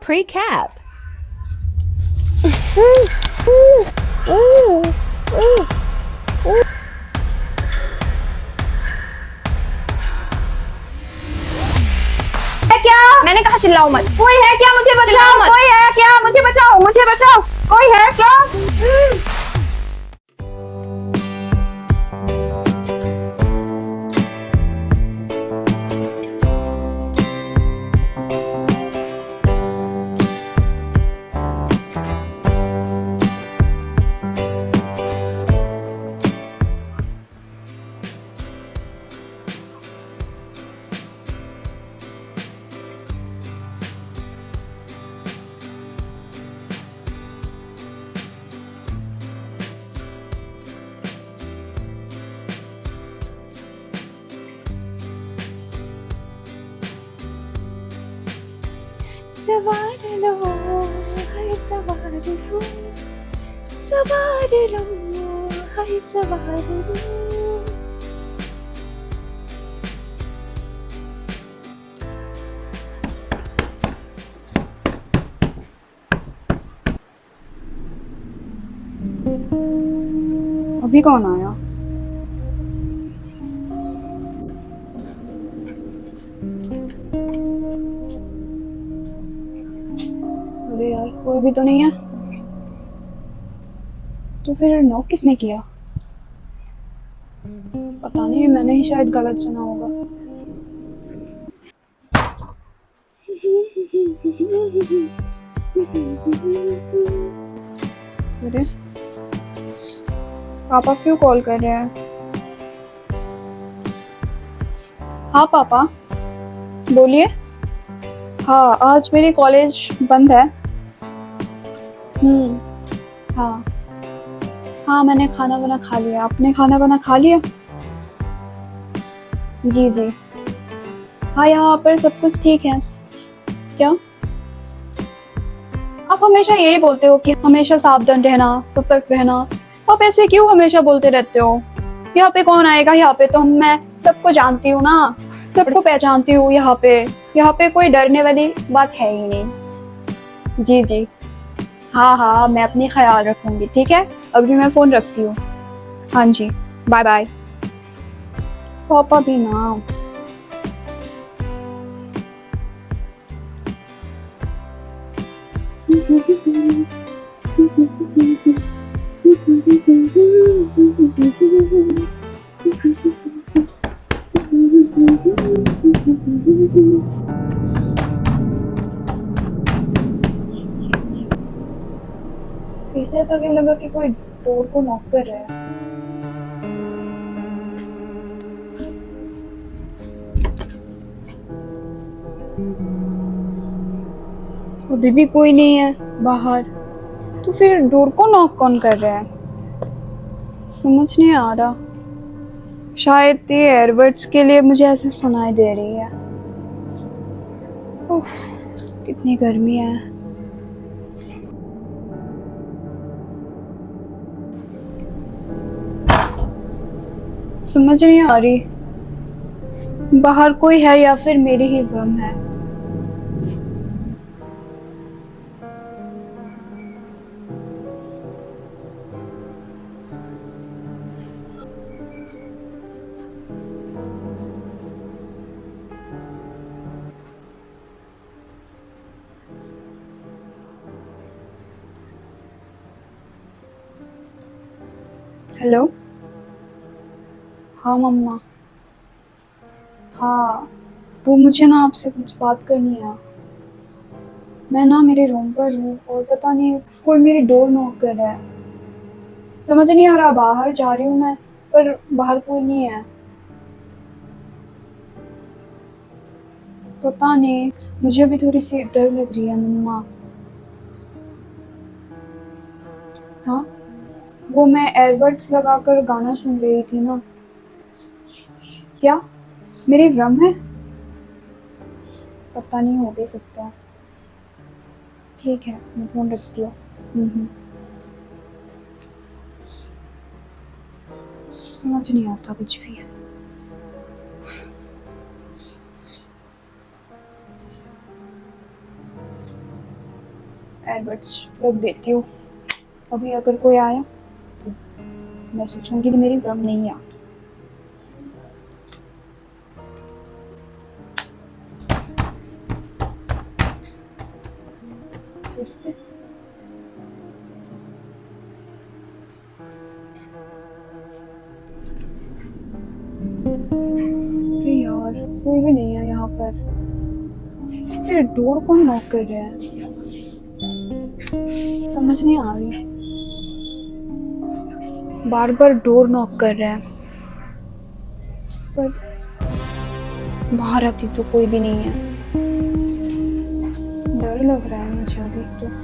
Pre-cap. क्या? मैंने कहा चिल्लाओ मत। कोई है क्या? मुझे बचाओ। कोई है क्या? मुझे बचाओ, मुझे बचाओ। कोई है क्या? सवार लो, हाय सवार लो, सवार लो, हाय सवार लो। अभी कौन आया? अरे यार, कोई भी तो नहीं है। तो फिर नॉक किसने किया? पता नहीं, मैंने ही शायद गलत सुना होगा। अरे पापा क्यों कॉल कर रहे हैं? हाँ पापा, बोलिए। हाँ, आज मेरी कॉलेज बंद है। हाँ हाँ, मैंने खाना वाना खा लिया। आपने खाना वाना खा लिया? जी जी। हाँ, यहाँ पर सब कुछ ठीक है। क्या? आप हमेशा यही बोलते हो कि हमेशा सावधान रहना, सतर्क रहना। आप ऐसे क्यों हमेशा बोलते रहते हो? यहाँ पे कौन आएगा? यहाँ पे तो मैं सबको जानती हूँ ना, सबको पहचानती हूँ। यहाँ पे कोई डरने वाली बात है ही नहीं। जी जी। हाँ हाँ, मैं अपनी ख्याल रखूंगी। ठीक है, अभी मैं फोन रखती हूँ। हाँ जी, बाय बाय। पापा भी ना। फिर से ऐसा क्यों लगा कि कोई डोर को नॉक कर रहा है? अभी भी कोई नहीं है बाहर। तो फिर डोर को नॉक कौन कर रहा है? समझ नहीं आ रहा। शायद ये एयरबड्स के लिए मुझे ऐसे सुनाई दे रही है। ओह, कितनी गर्मी है। समझ नहीं आ रही बाहर कोई है या फिर मेरी ही भ्रम है। हेलो। हाँ मम्मा। हाँ, वो मुझे ना आपसे कुछ बात करनी है। मैं ना मेरे रूम पर हूँ और पता नहीं कोई मेरी डोर नॉक कर रहा है। समझ नहीं आ रहा, बाहर जा रही हूँ मैं, पर बाहर कोई नहीं है। पता नहीं, मुझे भी थोड़ी सी डर लग रही है मम्मा। हाँ, वो मैं एयरबड्स लगाकर गाना सुन रही थी ना। क्या मेरी भ्रम है? पता नहीं, हो भी सकता है। ठीक है, मैं फोन रखती हूँ। समझ नहीं आता कुछ भी। एयरबड्स रख देती हूँ। अभी अगर कोई आया तो मैं सोचूंगी कि मेरी भ्रम नहीं आ। फिर से अरे यार कोई भी नहीं है यहाँ पर। फिर डोर कौन नॉक कर रहा है, समझ नहीं आ रही। बार बार डोर नॉक कर रहा है पर बाहर आती तो कोई भी नहीं है। डर लग रहा है मुझे अभी तो।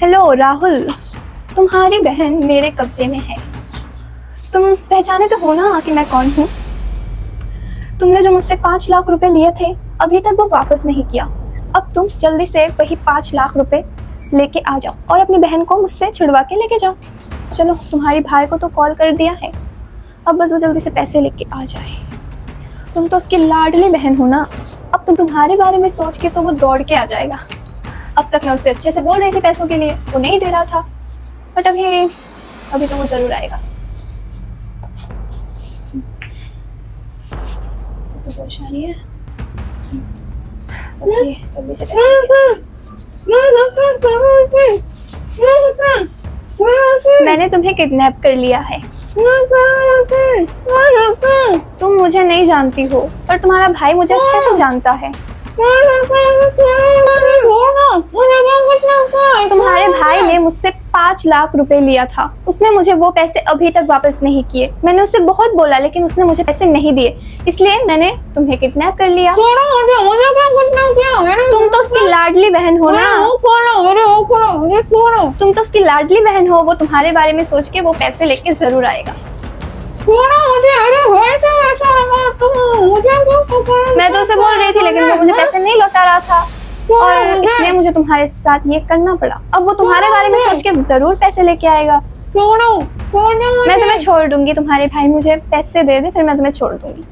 हेलो राहुल, तुम्हारी बहन मेरे कब्जे में है। तुम पहचाने तो हो ना कि मैं कौन हूँ। तुमने जो मुझसे 5 लाख रुपए लिए थे अभी तक वो वापस नहीं किया। अब तुम जल्दी से वही 5 लाख रुपए लेके आ जाओ और अपनी बहन को मुझसे छुड़वा के लेके जाओ। चलो, तुम्हारी भाई को तो कॉल कर दिया है, अब बस वो जल्दी से पैसे लेके आ जाए। तुम तो उसकी लाडली बहन हो ना, अब तुम तुम्हारे बारे में सोच के तो वो दौड़ के आ जाएगा। अब तक मैं उससे अच्छे से बोल रही थी पैसों के लिए, वो नहीं दे रहा था, बट अभी तो वो जरूर आएगा। तो परेशानी है, बस ये जल्दी से मैंने तुम्हें किडनैप कर लिया है। तुम मुझे नहीं जानती हो पर तुम्हारा भाई मुझे अच्छे से जानता है। तुम्हारे भाई ने मुझसे 5 लाख रुपए लिया था, उसने मुझे वो पैसे अभी तक वापस नहीं किए। मैंने उससे बहुत बोला लेकिन उसने मुझे पैसे नहीं दिए, इसलिए मैंने तुम्हें किडनैप कर लिया। तुम तो उसकी लाडली बहन हो ना, तुम तो उसकी लाडली बहन हो, वो तुम्हारे बारे में सोच के वो पैसे लेके जरूर आएगा। मैं तो उसे बोल रही थी लेकिन वो मुझे पैसे नहीं लौटा रहा था और इसलिए मुझे तुम्हारे साथ ये करना पड़ा। अब वो तुम्हारे बारे में सोच के जरूर पैसे लेके आएगा। मैं तुम्हें छोड़ दूंगी, तुम्हारे भाई मुझे पैसे दे दे फिर मैं तुम्हें छोड़ दूंगी।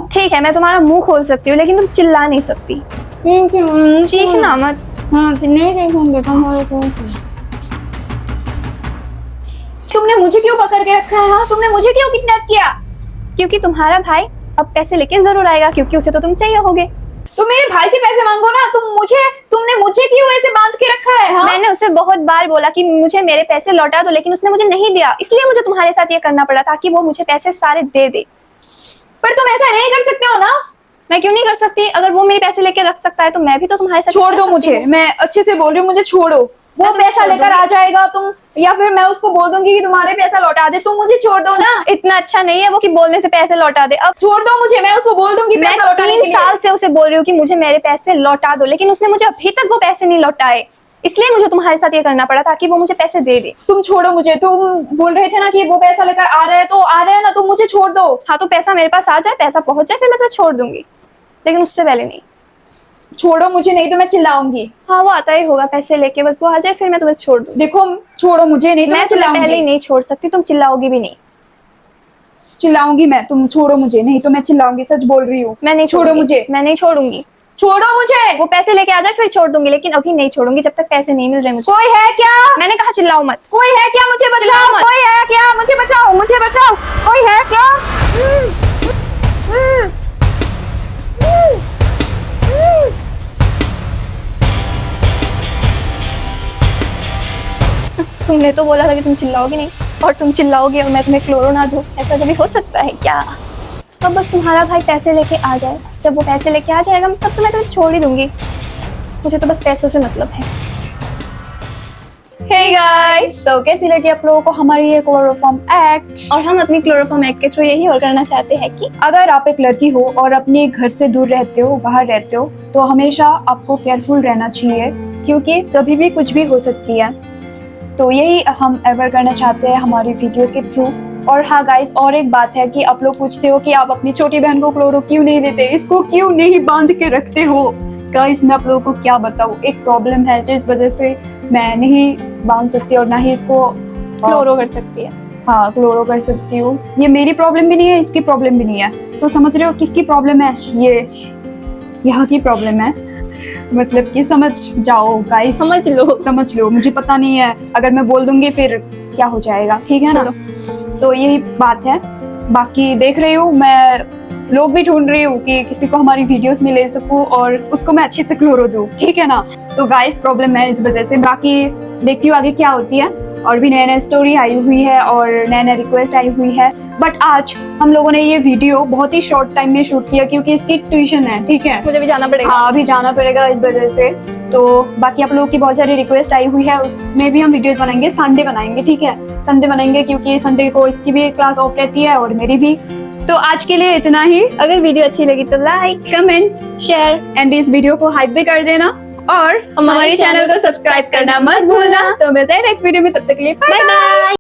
ठीक है, मैं तुम्हारा मुंह खोल सकती हूँ लेकिन तुम चिल्ला नहीं सकती। चीखना मत। तुमने मुझे क्यों पकड़ के रखा है? हाँ, तुमने मुझे क्यों किडनैप किया? क्योंकि तुम्हारा भाई अब पैसे लेके जरूर आएगा, क्योंकि उसे तो तुम चाहिए होगे। तुम मेरे भाई से पैसे मांगो ना, तुमने मुझे क्यों ऐसे बांध के रखा है? हाँ? मैंने उसे बहुत बार बोला कि मुझे मेरे पैसे लौटा दो लेकिन उसने मुझे नहीं दिया, इसलिए मुझे तुम्हारे साथ ये करना पड़ा ताकि वो मुझे पैसे सारे दे दे। पर तुम ऐसा नहीं कर सकते हो ना। मैं क्यों नहीं कर सकती? अगर वो मेरे पैसे लेके रख सकता है तो मैं भी तो तुम्हारे साथ छोड़ दो मुझे, मैं अच्छे से बोल रही हूँ, मुझे छोड़ो। वो पैसा लेकर आ जाएगा तुम, या फिर मैं उसको बोल दूंगी कि तुम्हारे पैसा लौटा दे। तुम मुझे छोड़ दो ना। इतना अच्छा नहीं है वो कि बोलने से पैसे लौटा दे। अब छोड़ दो मुझे, मैं उसको बोल दूंगी मैं पैसा लौटाने के 3 लिए। साल से उसे बोल रही हूँ कि मुझे मेरे पैसे लौटा दो लेकिन उसने मुझे अभी तक वो पैसे नहीं लौटाए, इसलिए मुझे तुम्हारे साथ ये करना पड़ा ताकि वो मुझे पैसे दे दे। तुम छोड़ो मुझे, तुम बोल रहे थे ना कि वो पैसा लेकर आ रहा है तो आ रहा है ना, तुम मुझे छोड़ दो। हाँ, तो पैसा मेरे पास आ जाए, पैसा पहुंच जाए, फिर मैं तुम्हें छोड़ दूंगी, लेकिन उससे पहले नहीं। छोड़ो मुझे, नहीं तो मैं चिल्लाऊंगी। हाँ वो आता ही होगा पैसे लेके, बस वो आ जाए फिर मैं तुम्हें छोड़ दूँ। देखो छोड़ो मुझे, नहीं तो मैं मैं तुम्हें पहले ही चिल्लाऊंगी। नहीं छोड़ सकती, तुम चिल्लाओगी भी नहीं। चिल्लाऊंगी मैं, तुम छोड़ो मुझे, नहीं तो मैं चिल्लाऊंगी, सच बोल रही हूँ। मैं नहीं छोड़ो छोड़ूंगी। मुझे, मैं नहीं छोड़ूंगी। छोड़ो मुझे। वो पैसे लेके आ जाए फिर छोड़ दूंगी, लेकिन अभी नहीं छोड़ूंगी जब तक पैसे नहीं मिल रहे मुझे। कोई है क्या? मैंने कहा चिल्लाओ मत। कोई है क्या? मुझे चिल्लाओ बचाओ। मत। कोई है क्या? मुझे बचाओ, मुझे बचाओ। कोई है क्या? तुमने तो बोला था कि तुम चिल्लाओगी नहीं, और तुम चिल्लाओगी और मैं तुम्हें क्लोरो ना दूं। ऐसा कभी हो सकता है क्या? अब बस तुम्हारा भाई पैसे लेके आ जाए, जब वो पैसे लेके आ जाएगा तब तो मैं तुम्हें छोड़ ही दूंगी। मुझे तो बस पैसों से मतलब है। हे गाइस, तो कैसी लगी आप लोगों को हमारी ये क्लोरोफॉर्म एक्ट? और हम अपनी क्लोरोफॉर्म एक्ट के थ्रू यही और करना चाहते हैं कि अगर आप एक लड़की हो और अपने घर से दूर रहते हो, बाहर रहते हो, तो हमेशा आपको केयरफुल रहना चाहिए, क्योंकि कभी भी कुछ भी हो सकती है। तो यही हम एवर करना चाहते हैं हमारी वीडियो के थ्रू। और हाँ गाइस, और एक बात है कि आप लोग पूछते हो कि आप अपनी छोटी बहन को क्लोरो क्यों नहीं देते, इसको क्यों नहीं बांध के रखते हो। गाइस मैं आप लोगों को क्या बताऊँ, एक प्रॉब्लम है जिस वजह से मैं नहीं बांध सकती और ना ही इसको क्लोरो कर सकती है। हाँ क्लोरो कर सकती हूँ। ये मेरी प्रॉब्लम भी नहीं है, इसकी प्रॉब्लम भी नहीं है। तो समझ रहे हो किसकी प्रॉब्लम है? ये यहाँ की प्रॉब्लम है, मतलब कि समझ जाओ गाइस, समझ लो। मुझे पता नहीं है, अगर मैं बोल दूंगी फिर क्या हो जाएगा, ठीक है ना? तो यही बात है। बाकी देख रही हूँ मैं, लोग भी ढूंढ रही हूँ कि किसी को हमारी वीडियोस में ले सकूँ और उसको मैं अच्छे से क्लोरो दूँ, ठीक है ना? तो गाइस प्रॉब्लम है इस वजह से। बाकी देखती हूँ आगे क्या होती है। और भी नए नए स्टोरी आई हुई है और नए नए रिक्वेस्ट आई हुई है। बट आज हम लोगों ने ये वीडियो बहुत ही शॉर्ट टाइम में शूट किया, क्योंकि इसकी ट्यूशन है, ठीक है? मुझे भी जाना पड़ेगा। हाँ अभी जाना पड़ेगा इस वजह से। तो बाकी आप लोगों की बहुत सारी रिक्वेस्ट आई हुई है, उसमें भी हम वीडियोस बनाएंगे। संडे बनाएंगे, ठीक है? संडे बनाएंगे, क्योंकि संडे को इसकी भी क्लास ऑफ रहती है और मेरी भी। तो आज के लिए इतना ही। अगर वीडियो अच्छी लगी तो लाइक, कमेंट, शेयर एंड इस वीडियो को हाइप भी कर देना और हमारे चैनल को सब्सक्राइब करना मत भूलना। तो मिलते हैं नेक्स्ट वीडियो में, तब तक के लिए बाय बाय बाय।